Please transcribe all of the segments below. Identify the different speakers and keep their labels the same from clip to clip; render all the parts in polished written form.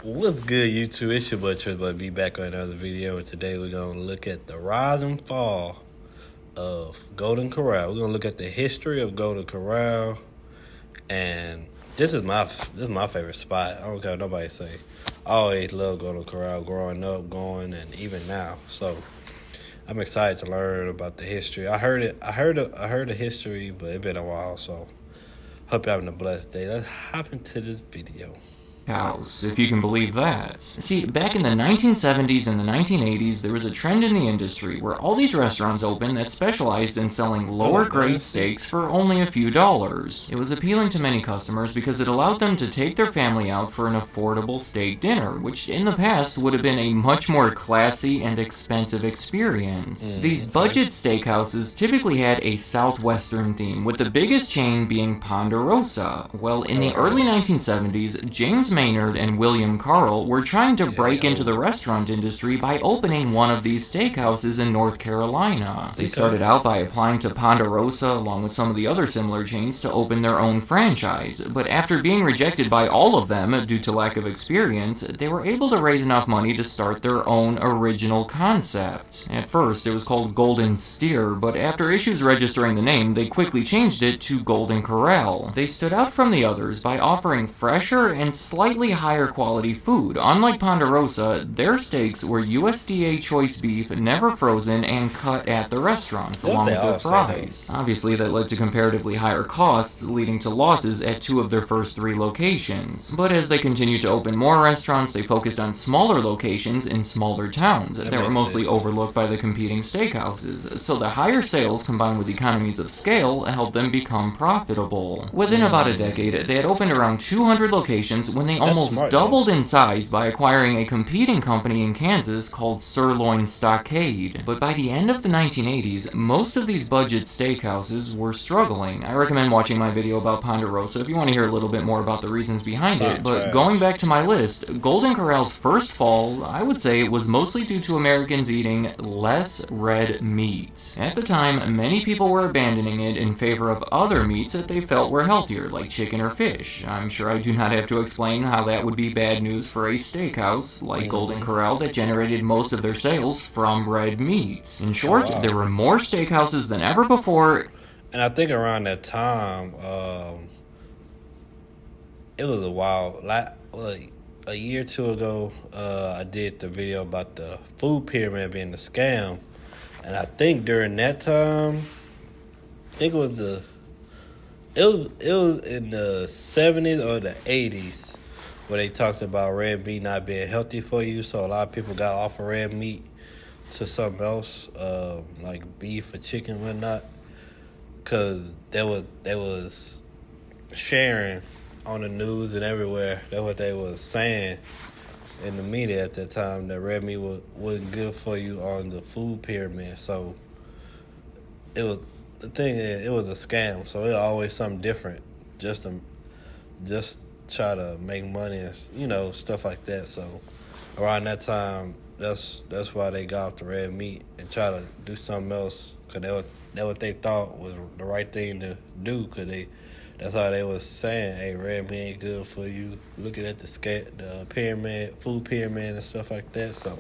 Speaker 1: What's good, YouTube? It's your boy Trish, be back on another video, and today we're gonna look at the rise and fall of Golden Corral. We're gonna look at the history of Golden Corral, and this is my favorite spot. I don't care what nobody say. I always loved Golden Corral, growing up, going, and even now. So I'm excited to learn about the history. I heard the history, but it's been a while. So hope you're having a blessed day. Let's hop into this video.
Speaker 2: House, if you can believe that. See, back in the 1970s and the 1980s, there was a trend in the industry where all these restaurants opened that specialized in selling lower-grade steaks for only a few dollars. It was appealing to many customers because it allowed them to take their family out for an affordable steak dinner, which in the past would have been a much more classy and expensive experience. These budget steakhouses typically had a southwestern theme, with the biggest chain being Ponderosa. Well, in the early 1970s, James Maynard and William Corral were trying to break into the restaurant industry by opening one of these steakhouses in North Carolina. They started out by applying to Ponderosa along with some of the other similar chains to open their own franchise, but after being rejected by all of them due to lack of experience, they were able to raise enough money to start their own original concept. At first, it was called Golden Steer, but after issues registering the name, they quickly changed it to Golden Corral. They stood out from the others by offering fresher and slightly higher quality food. Unlike Ponderosa, their steaks were USDA choice beef, never frozen, and cut at the restaurants, along with their fries. Obviously, that led to comparatively higher costs, leading to losses at 2 of their first 3 locations. But as they continued to open more restaurants, they focused on smaller locations in smaller towns that were mostly overlooked by the competing steakhouses. So the higher sales combined with economies of scale helped them become profitable. Within about a decade, they had opened around 200 locations when they almost doubled in size by acquiring a competing company in Kansas called Sirloin Stockade. But by the end of the 1980s, most of these budget steakhouses were struggling. I recommend watching my video about Ponderosa if you want to hear a little bit more about the reasons behind it, but going back to my list, Golden Corral's first fall, I would say, was mostly due to Americans eating less red meat. At the time, many people were abandoning it in favor of other meats that they felt were healthier, like chicken or fish. I'm sure I do not have to explain how that would be bad news for a steakhouse like Golden Corral that generated most of their sales from red meat. In short, there were more steakhouses than ever before.
Speaker 1: And I think around that time, it was a while, like a year or two ago, I did the video about the food pyramid being a scam. And I think during that time, I think it was in the 70s or the 80s where they talked about red meat not being healthy for you. So a lot of people got off of red meat to something else, like beef or chicken and whatnot, because they was sharing on the news and everywhere. That's what they was saying in the media at that time, that red meat wasn't good for you on the food pyramid. So it was it was a scam. So it was always something different, just try to make money and stuff like that. So around that time, that's why they got off the red meat and try to do something else, because that what they thought was the right thing to do, because that's how they was saying, hey, red meat ain't good for you. Looking at the pyramid, food pyramid and stuff like that. So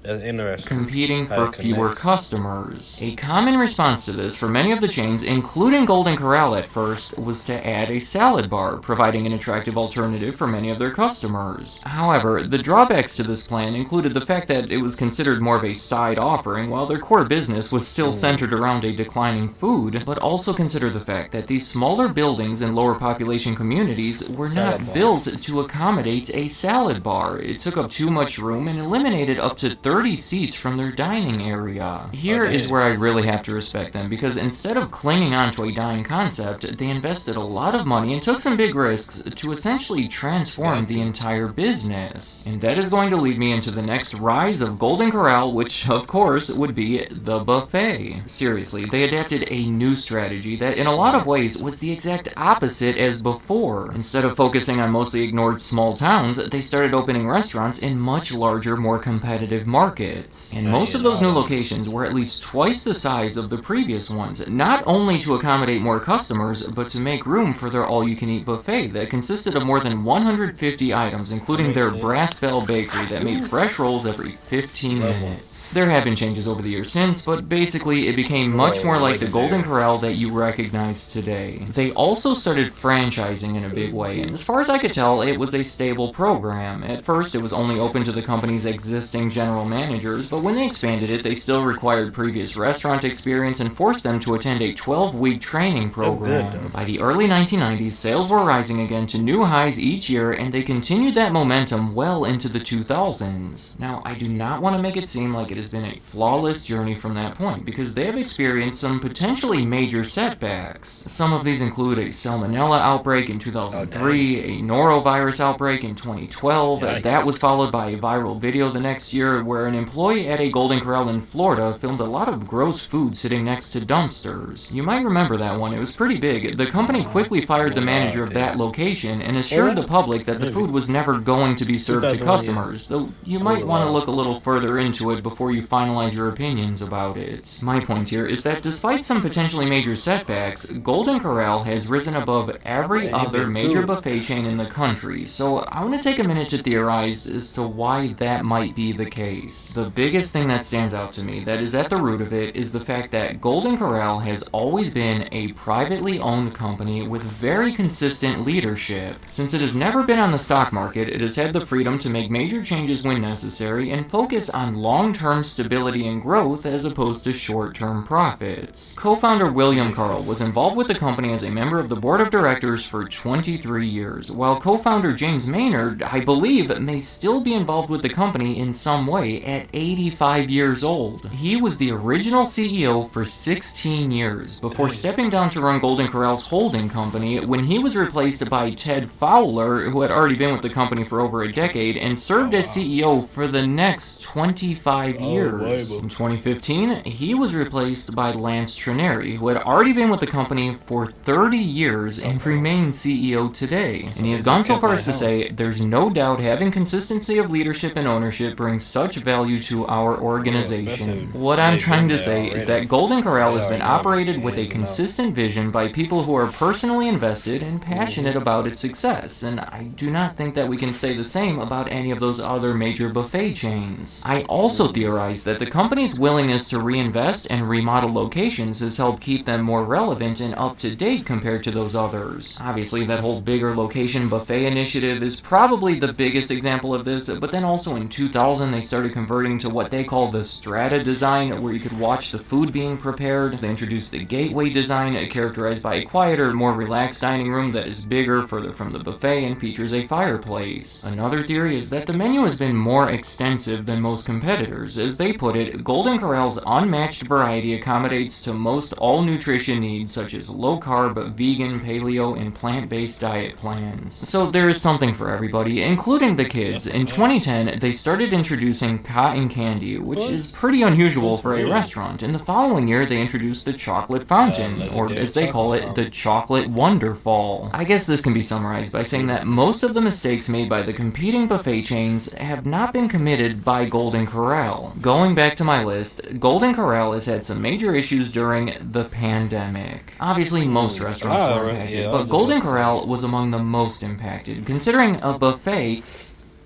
Speaker 1: that's interesting.
Speaker 2: Competing for fewer customers. A common response to this for many of the chains, including Golden Corral at first, was to add a salad bar, providing an attractive alternative for many of their customers. However, the drawbacks to this plan included the fact that it was considered more of a side offering, while their core business was still centered around a declining food, but also consider the fact that these smaller buildings in lower population communities were not built to accommodate a salad bar. It took up too much room and eliminated up to 30 seats from their dining area. Here is where I really have to respect them, because instead of clinging on to a dying concept, they invested a lot of money and took some big risks to essentially transform the entire business. And that is going to lead me into the next rise of Golden Corral, which of course would be the buffet. Seriously, they adapted a new strategy that in a lot of ways was the exact opposite as before. Instead of focusing on mostly ignored small towns, they started opening restaurants in much larger, more competitive markets. markets. And most of those new locations were at least twice the size of the previous ones, not only to accommodate more customers, but to make room for their all-you-can-eat buffet that consisted of more than 150 items, including their Brass Bell Bakery that made fresh rolls every 15 minutes. There have been changes over the years since, but basically it became much more like the Golden Corral that you recognize today. They also started franchising in a big way, and as far as I could tell, it was a stable program. At first, it was only open to the company's existing general managers, but when they expanded it, they still required previous restaurant experience and forced them to attend a 12-week training program. By the early 1990s, sales were rising again to new highs each year, and they continued that momentum well into the 2000s. Now, I do not want to make it seem like it has been a flawless journey from that point, because they have experienced some potentially major setbacks. Some of these include a salmonella outbreak in 2003, a norovirus outbreak in 2012, that was followed by a viral video the next year where an employee at a Golden Corral in Florida filmed a lot of gross food sitting next to dumpsters. You might remember that one, it was pretty big. The company quickly fired the manager of that location and assured the public that the food was never going to be served to customers, though you might want to look a little further into it before you finalize your opinions about it. My point here is that despite some potentially major setbacks, Golden Corral has risen above every other major buffet chain in the country, so I want to take a minute to theorize as to why that might be the case. The biggest thing that stands out to me that is at the root of it is the fact that Golden Corral has always been a privately owned company with very consistent leadership. Since it has never been on the stock market, it has had the freedom to make major changes when necessary and focus on long-term stability and growth as opposed to short-term profits. Co-founder William Corral was involved with the company as a member of the board of directors for 23 years, while co-founder James Maynard, I believe, may still be involved with the company in some way at 85 years old. He was the original CEO for 16 years, before stepping down to run Golden Corral's holding company when he was replaced by Ted Fowler, who had already been with the company for over a decade and served as CEO for the next 25 years. In 2015, he was replaced by Lance Trineri, who had already been with the company for 30 years and remains CEO today. And he has gone so far as to say, "There's no doubt having consistency of leadership and ownership brings such value to our organization." What I'm trying to say is that Golden Corral has been operated with a consistent vision by people who are personally invested and passionate about its success, and I do not think that we can say the same about any of those other major buffet chains. I also theorize that the company's willingness to reinvest and remodel locations has helped keep them more relevant and up to date compared to those others. Obviously, that whole bigger location buffet initiative is probably the biggest example of this, but then also in 2000 they started converting to what they call the strata design, where you could watch the food being prepared. They introduced the gateway design, characterized by a quieter, more relaxed dining room that is bigger, further from the buffet, and features a fireplace. Another theory is that the menu has been more extensive than most competitors. As they put it, Golden Corral's unmatched variety accommodates to most all nutrition needs, such as low-carb, vegan, paleo, and plant-based diet plans. So there is something for everybody, including the kids. In 2010, they started introducing cotton candy, which is pretty unusual for a restaurant. In the following year, they introduced the chocolate fountain, or as they call it, the chocolate wonderfall. I guess this can be summarized by saying that most of the mistakes made by the competing buffet chains have not been committed by Golden Corral. Going back to my list, Golden Corral has had some major issues during the pandemic. Obviously, most restaurants were impacted, but Golden Corral was among the most impacted. Considering a buffet,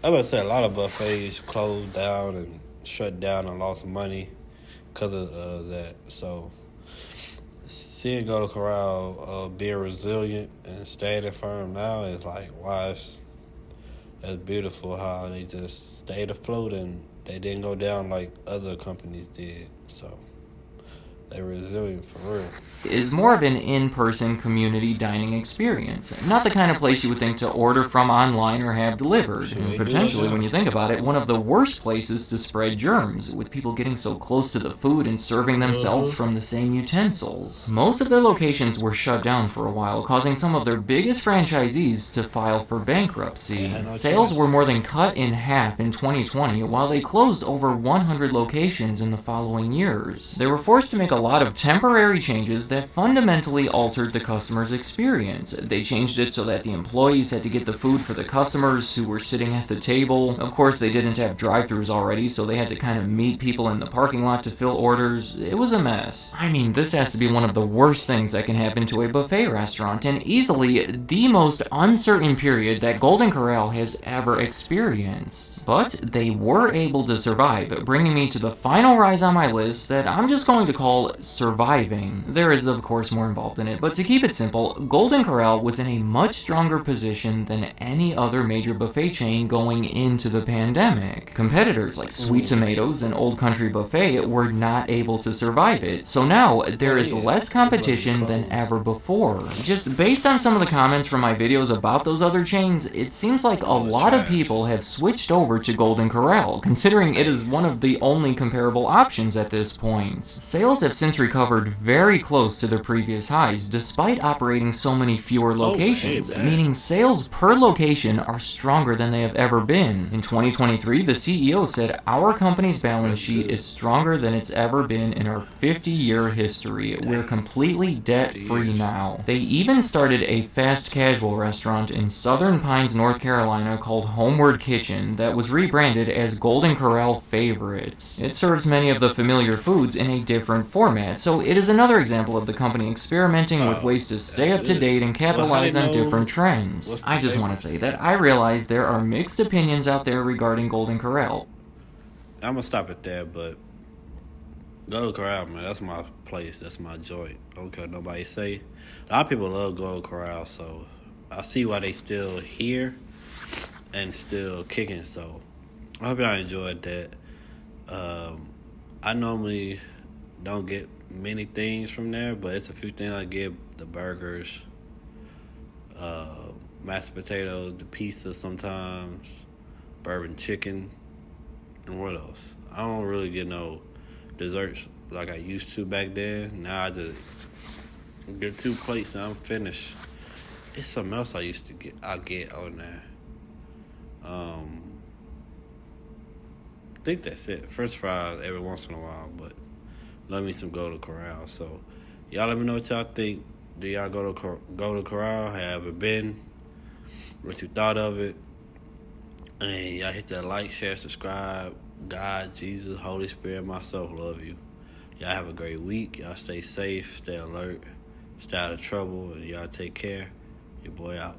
Speaker 1: I would say a lot of buffets closed down and shut down and lost money because of that. So seeing Golden Corral being resilient and standing firm now is like, wow, it's beautiful how they just stayed afloat and they didn't go down like other companies did. So they're resilient for real.
Speaker 2: Is more of an in-person community dining experience. Not the kind of place you would think to order from online or have delivered. And potentially, when you think about it, one of the worst places to spread germs, with people getting so close to the food and serving themselves from the same utensils. Most of their locations were shut down for a while, causing some of their biggest franchisees to file for bankruptcy. Sales were more than cut in half in 2020, while they closed over 100 locations in the following years. They were forced to make a lot of temporary changes that fundamentally altered the customer's experience. They changed it so that the employees had to get the food for the customers who were sitting at the table. Of course, they didn't have drive-thrus already, so they had to kind of meet people in the parking lot to fill orders. It was a mess. I mean, this has to be one of the worst things that can happen to a buffet restaurant, and easily the most uncertain period that Golden Corral has ever experienced. But they were able to survive, bringing me to the final rise on my list that I'm just going to call surviving. There is, of course, more involved in it, but to keep it simple, Golden Corral was in a much stronger position than any other major buffet chain going into the pandemic. Competitors like Sweet Tomatoes and Old Country Buffet were not able to survive it, so now there is less competition than ever before. Just based on some of the comments from my videos about those other chains, it seems like a lot of people have switched over to Golden Corral, considering it is one of the only comparable options at this point. Sales have since recovered very close to their previous highs, despite operating so many fewer locations, meaning sales per location are stronger than they have ever been. In 2023, the CEO said, "Our company's balance sheet is stronger than it's ever been in our 50-year history. We're completely debt-free now." They even started a fast casual restaurant in Southern Pines, North Carolina called Homeward Kitchen that was rebranded as Golden Corral Favorites. It serves many of the familiar foods in a different format, so it is another example of the company experimenting with ways to stay up to date and capitalize on different trends. I just want to say that I realize there are mixed opinions out there regarding Golden Corral.
Speaker 1: I'm gonna stop it there, but go to Corral, man. That's my place. That's my joint. Don't care what nobody say. A lot of people love Golden Corral, so I see why they still here and still kicking. So I hope y'all enjoyed that. I normally don't get many things from there, but it's a few things I get: the burgers, mashed potatoes, the pizza sometimes, bourbon chicken, and what else? I don't really get no desserts like I used to back then. Now I just get 2 plates and I'm finished. It's something else I get on there. I think that's it. French fries every once in a while, but love me some Golden Corral. So y'all let me know what y'all think. Do y'all go to Corral? Have it been? What you thought of it? And y'all hit that like, share, subscribe. God, Jesus, Holy Spirit, myself love you. Y'all have a great week. Y'all stay safe, stay alert, stay out of trouble, and y'all take care. Your boy out.